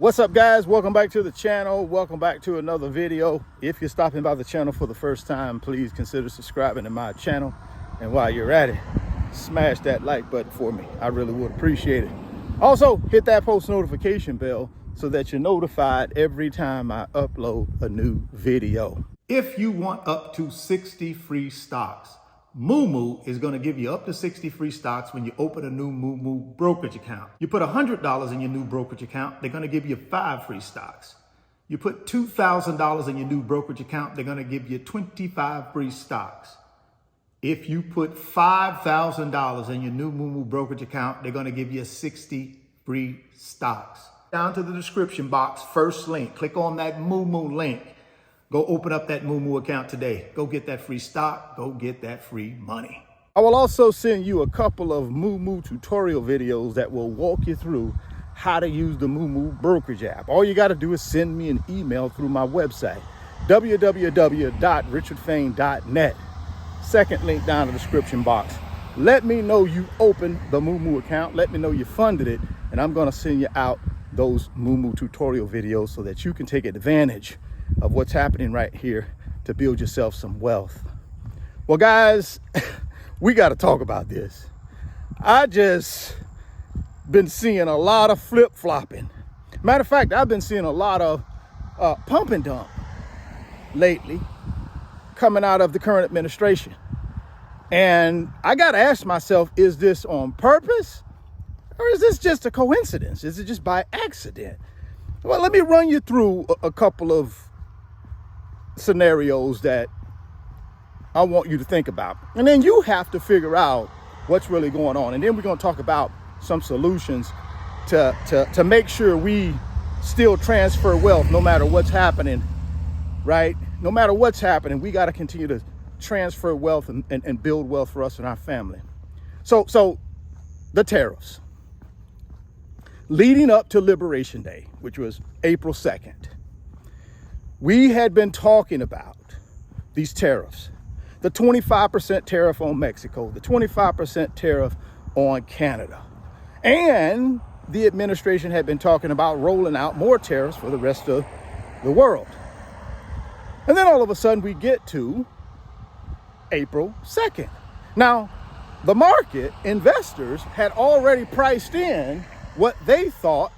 What's up, guys? Welcome back to the channel. Welcome back to another video. If you're stopping by the channel for the first time, please consider subscribing to my channel. And while you're at it, smash that like button for me. I really would appreciate it. Also, hit that post notification bell so that you're notified every time I upload a new video. If you want up to 60 free stocks, Moomoo is going to give you up to 60 free stocks when you open a new Moomoo brokerage account. You put $100 in your new brokerage account, they're going to give you 5 free stocks. You put $2,000 in your new brokerage account, they're going to give you 25 free stocks. If you put $5,000 in your new Moomoo brokerage account, they're going to give you 60 free stocks. Down to the description box, first link, click on that Moomoo link. Go open up that Moomoo account today. Go get that free stock. Go get that free money. I will also send you a couple of Moomoo tutorial videos that will walk you through how to use the Moomoo brokerage app. All you got to do is send me an email through my website, www.richardfain.net. Second link down in the description box. Let me know you opened the Moomoo account. Let me know you funded it. And I'm going to send you out those Moomoo tutorial videos so that you can take advantage of what's happening right here to build yourself some wealth. Well, guys, we got to talk about this. I just been seeing a lot of flip-flopping. Matter of fact, I've been seeing a lot of pump and dump lately coming out of the current administration. And I got to ask myself, is this on purpose or is this just a coincidence? Is it just by accident? Well, let me run you through a couple of scenarios that I want you to think about. And then you have to figure out what's really going on. And then we're going to talk about some solutions to make sure we still transfer wealth no matter what's happening, right? No matter what's happening, we got to continue to transfer wealth and build wealth for us and our family. So the tariffs. Leading up to Liberation Day, which was April 2nd, we had been talking about these tariffs, the 25% tariff on Mexico, the 25% tariff on Canada. And the administration had been talking about rolling out more tariffs for the rest of the world. And then all of a sudden we get to April 2nd. Now, the market, investors had already priced in what they thought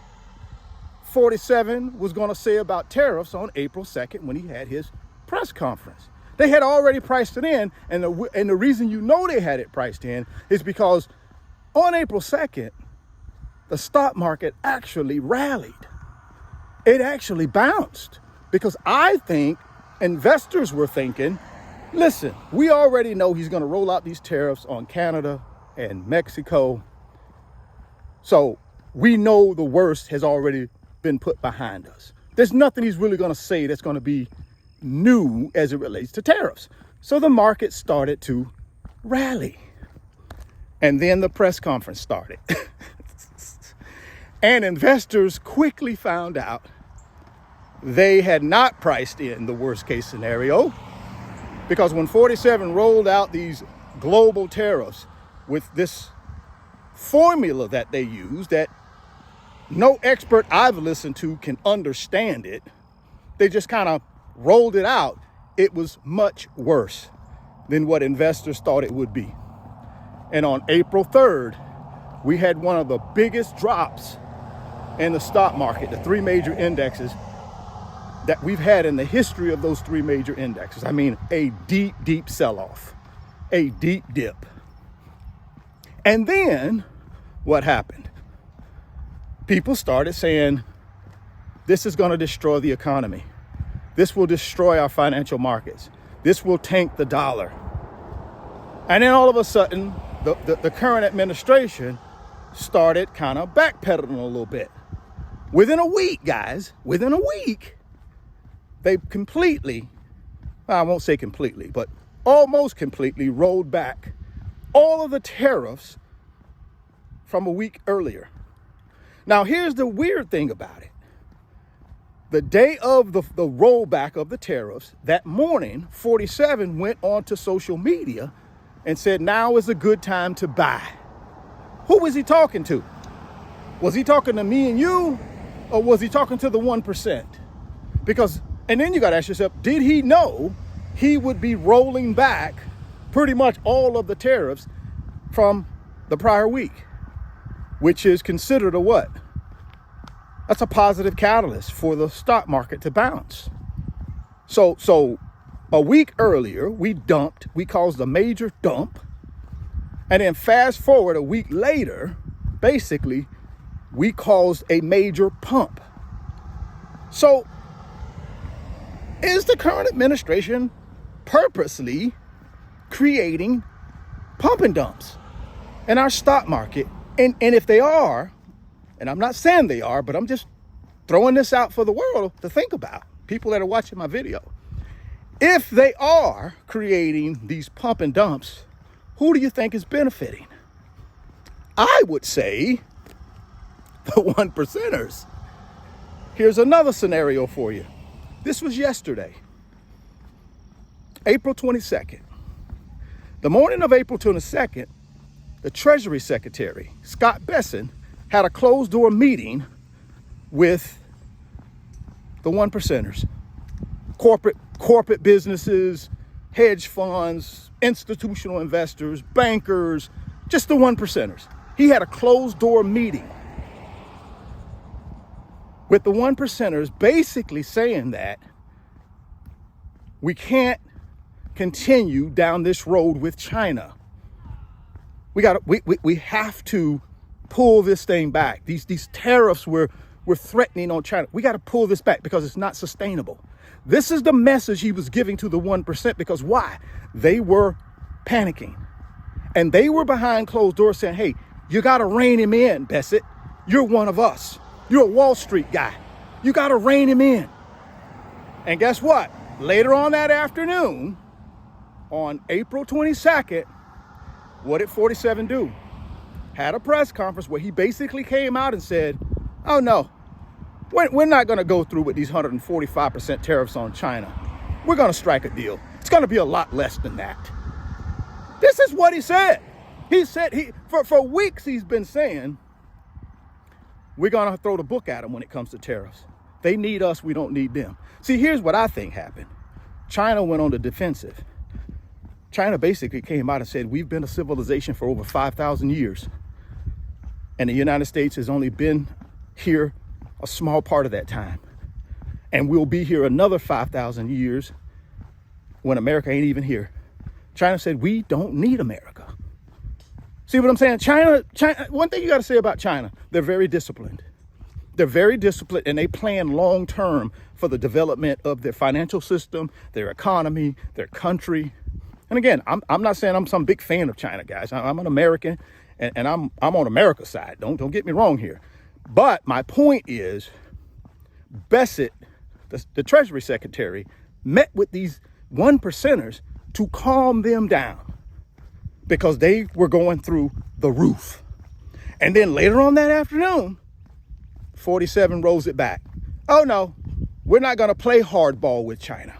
47 was going to say about tariffs on April 2nd when he had his press conference. They had already priced it in, and the reason you know they had it priced in is because on April 2nd, the stock market actually rallied. It actually bounced because I think investors were thinking, listen, we already know he's going to roll out these tariffs on Canada and Mexico. So we know the worst has already been put behind us. There's nothing he's really going to say that's going to be new as it relates to tariffs. So the market started to rally. And then the press conference started. And investors quickly found out they had not priced in the worst case scenario, because when 47 rolled out these global tariffs with this formula that they used that no expert I've listened to can understand it, they just kind of rolled it out. It was much worse than what investors thought it would be. And on April 3rd, we had one of the biggest drops in the stock market, the 3 major indexes that we've had in the history of those 3 major indexes. I mean, a deep, deep sell-off, a deep dip. And then what happened? People started saying, this is going to destroy the economy. This will destroy our financial markets. This will tank the dollar. And then all of a sudden, the current administration started kind of backpedaling a little bit. Within a week, guys, within a week, they completely, I won't say completely, but almost completely rolled back all of the tariffs from a week earlier. Now, here's the weird thing about it. The day of the rollback of the tariffs, that morning, 47 went onto social media and said, now is a good time to buy. Who was he talking to? Was he talking to me and you? Or was he talking to the 1%? And then you got to ask yourself, did he know he would be rolling back pretty much all of the tariffs from the prior week, which is considered a what? That's a positive catalyst for the stock market to bounce. So a week earlier, we caused a major dump. And then fast forward a week later, basically, we caused a major pump. So is the current administration purposely creating pump and dumps in our stock market? And if they are, and I'm not saying they are, but I'm just throwing this out for the world to think about, people that are watching my video. If they are creating these pump and dumps, who do you think is benefiting? I would say the 1%ers. Here's another scenario for you. This was yesterday, April 22nd. The morning of April 22nd, the Treasury Secretary, Scott Bessent, had a closed-door meeting with the 1%ers, corporate businesses, hedge funds, institutional investors, bankers, just the 1%ers. He had a closed-door meeting with the 1%ers, basically saying that we can't continue down this road with China. We have to pull this thing back. These tariffs we're threatening on China. We got to pull this back because it's not sustainable. This is the message he was giving to the 1%, because why? They were panicking. And they were behind closed doors saying, hey, you got to rein him in, Bessent. You're one of us. You're a Wall Street guy. You got to rein him in. And guess what? Later on that afternoon, on April 22nd, what did 47 do? Had a press conference where he basically came out and said, oh no, we're not going to go through with these 145% tariffs on China. We're going to strike a deal. It's going to be a lot less than that. This is what he said. He said, for weeks he's been saying, we're going to throw the book at them when it comes to tariffs. They need us, we don't need them. See, here's what I think happened. China went on the defensive. China basically came out and said, we've been a civilization for over 5,000 years. And the United States has only been here a small part of that time. And we'll be here another 5,000 years when America ain't even here. China said, we don't need America. See what I'm saying? China, one thing you got to say about China, they're very disciplined. They're very disciplined, and they plan long term for the development of their financial system, their economy, their country. And again, I'm not saying I'm some big fan of China, guys. I'm an American, and I'm on America's side. Don't get me wrong here. But my point is, Bessent, the Treasury Secretary, met with these 1%ers to calm them down because they were going through the roof. And then later on that afternoon, 47 rolls it back. Oh no, we're not going to play hardball with China.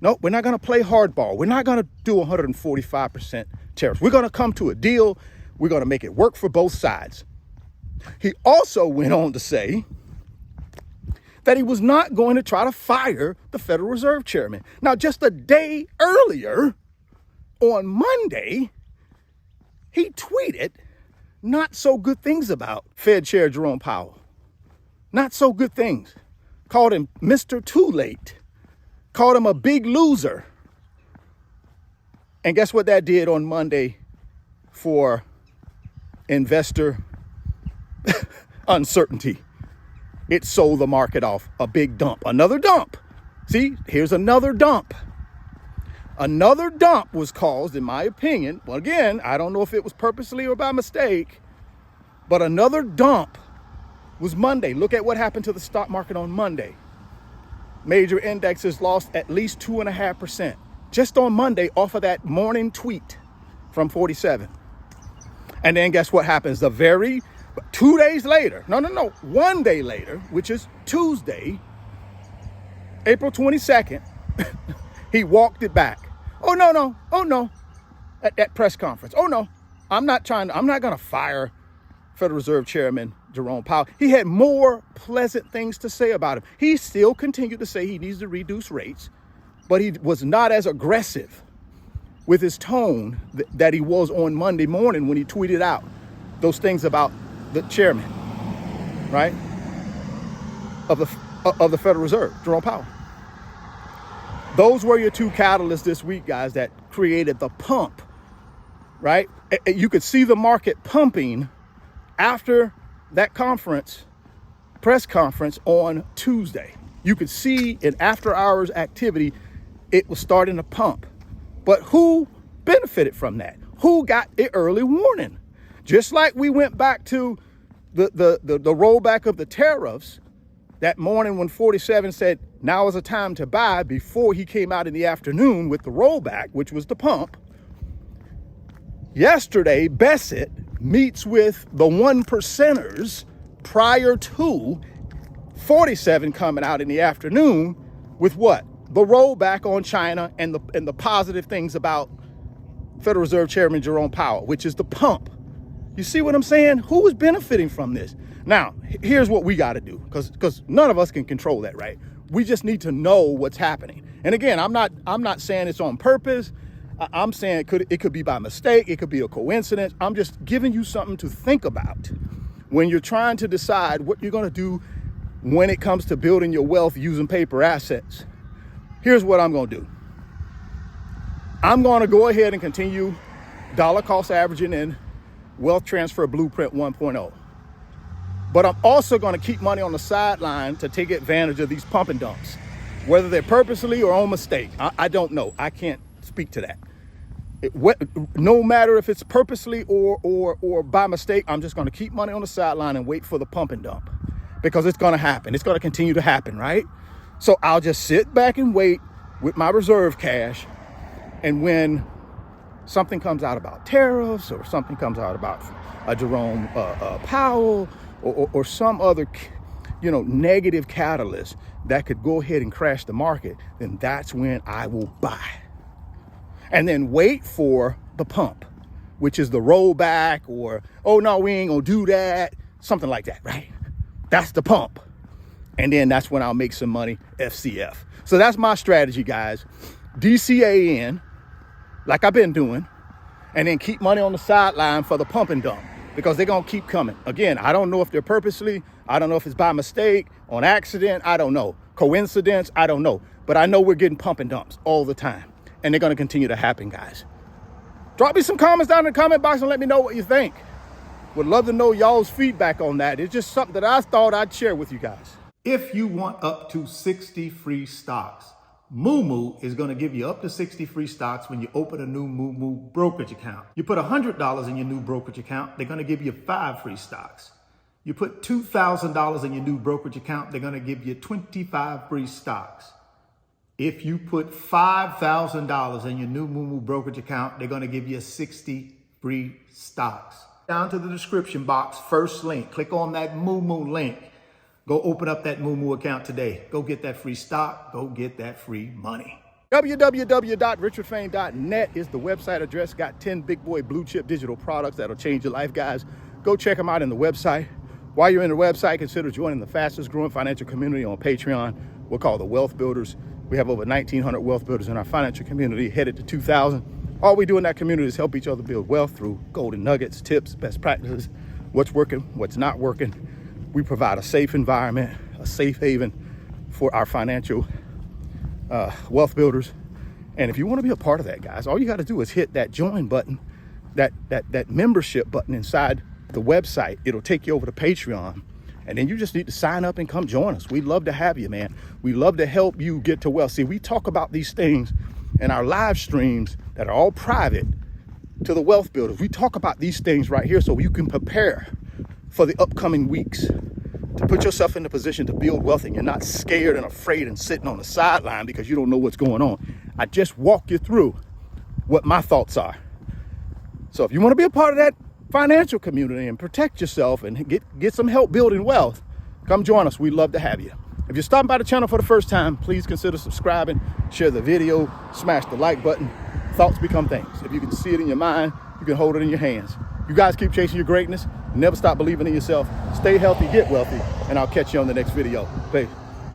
No, we're not going to play hardball. We're not going to do 145% tariffs. We're going to come to a deal. We're going to make it work for both sides. He also went on to say that he was not going to try to fire the Federal Reserve Chairman. Now, just a day earlier, on Monday, he tweeted not so good things about Fed Chair Jerome Powell. Not so good things. Called him Mr. Too Late. Called him a big loser. And guess what that did on Monday for investor uncertainty? It sold the market off. A big dump. Another dump. See, here's another dump. Another dump was caused, in my opinion. Well, again, I don't know if it was purposely or by mistake, but another dump was Monday. Look at what happened to the stock market on Monday. Major indexes lost at least 2.5% just on Monday off of that morning tweet from 47. And then guess what happens? 2 days later, one day later, which is Tuesday, April 22nd, he walked it back. Oh no, at that press conference. Oh no, I'm not going to fire Federal Reserve Chairman Jerome Powell. He had more pleasant things to say about him. He still continued to say he needs to reduce rates, but he was not as aggressive with his tone that he was on Monday morning when he tweeted out those things about the chairman, right, of the Federal Reserve, Jerome Powell. Those were your two catalysts this week, guys, that created the pump, right? You could see the market pumping after that press conference on Tuesday. You could see in after hours activity, it was starting to pump. But who benefited from that? Who got the early warning? Just like we went back to the rollback of the tariffs that morning when 47 said, now is a time to buy, before he came out in the afternoon with the rollback, which was the pump. Yesterday, Bassett meets with the 1%ers prior to 47 coming out in the afternoon with what? The rollback on China and the positive things about Federal Reserve Chairman Jerome Powell, which is the pump. You see what I'm saying? Who is benefiting from this? Now, here's what we got to do, because none of us can control that, right? We just need to know what's happening. And again, I'm not saying it's on purpose. I'm saying it could be by mistake. It could be a coincidence. I'm just giving you something to think about when you're trying to decide what you're going to do when it comes to building your wealth using paper assets. Here's what I'm going to do. I'm going to go ahead and continue dollar cost averaging in Wealth Transfer Blueprint 1.0. But I'm also going to keep money on the sideline to take advantage of these pump and dumps, whether they're purposely or on mistake. I don't know. I can't speak to that. No matter if it's purposely or by mistake, I'm just going to keep money on the sideline and wait for the pump and dump, because it's going to happen. It's going to continue to happen, right? So I'll just sit back and wait with my reserve cash. And when something comes out about tariffs, or something comes out about Jerome Powell, or some other, negative catalyst that could go ahead and crash the market, then that's when I will buy. And then wait for the pump, which is the rollback, or, oh no, we ain't gonna do that, something like that, right? That's the pump. And then that's when I'll make some money, FCF. So that's my strategy, guys. DCA in, like I've been doing, and then keep money on the sideline for the pump and dump, because they're going to keep coming. Again, I don't know if they're purposely. I don't know if it's by mistake, on accident. I don't know. Coincidence. I don't know. But I know we're getting pump and dumps all the time, and they're going to continue to happen, guys. Drop me some comments down in the comment box and let me know what you think. Would love to know y'all's feedback on that. It's just something that I thought I'd share with you guys. If you want up to 60 free stocks, Moomoo is going to give you up to 60 free stocks when you open a new Moomoo brokerage account. You put $100 in your new brokerage account, they're going to give you 5 free stocks. You put $2,000 in your new brokerage account, they're going to give you 25 free stocks. If you put $5,000 in your new Moomoo brokerage account, they're going to give you 60 free stocks. Down to the description box, first link, click on that Moomoo link. Go open up that Moomoo account today. Go get that free stock. Go get that free money. www.richardfain.net is the website address. Got 10 big boy blue chip digital products that'll change your life, guys. Go check them out in the website. While you're in the website, consider joining the fastest growing financial community on Patreon. We're called the Wealth Builders. We have over 1,900 wealth builders in our financial community, headed to 2,000. All we do in that community is help each other build wealth through golden nuggets, tips, best practices, what's working, what's not working. We provide a safe environment, a safe haven for our financial wealth builders. And if you want to be a part of that, guys, all you got to do is hit that join button, that membership button inside the website. It'll take you over to Patreon. And then you just need to sign up and come join us. We'd love to have you, man. We love to help you get to wealth. See, we talk about these things in our live streams that are all private to the wealth builders. We talk about these things right here so you can prepare for the upcoming weeks, to put yourself in a position to build wealth, and you're not scared and afraid and sitting on the sideline because you don't know what's going on. I just walk you through what my thoughts are. So if you want to be a part of that financial community and protect yourself and get some help building wealth, come join us. We'd love to have you. If you're stopping by the channel for the first time, please consider subscribing, share the video, smash the like button. Thoughts become things. If you can see it in your mind, you can hold it in your hands. You guys keep chasing your greatness. Never stop believing in yourself. Stay healthy, get wealthy, and I'll catch you on the next video. Peace.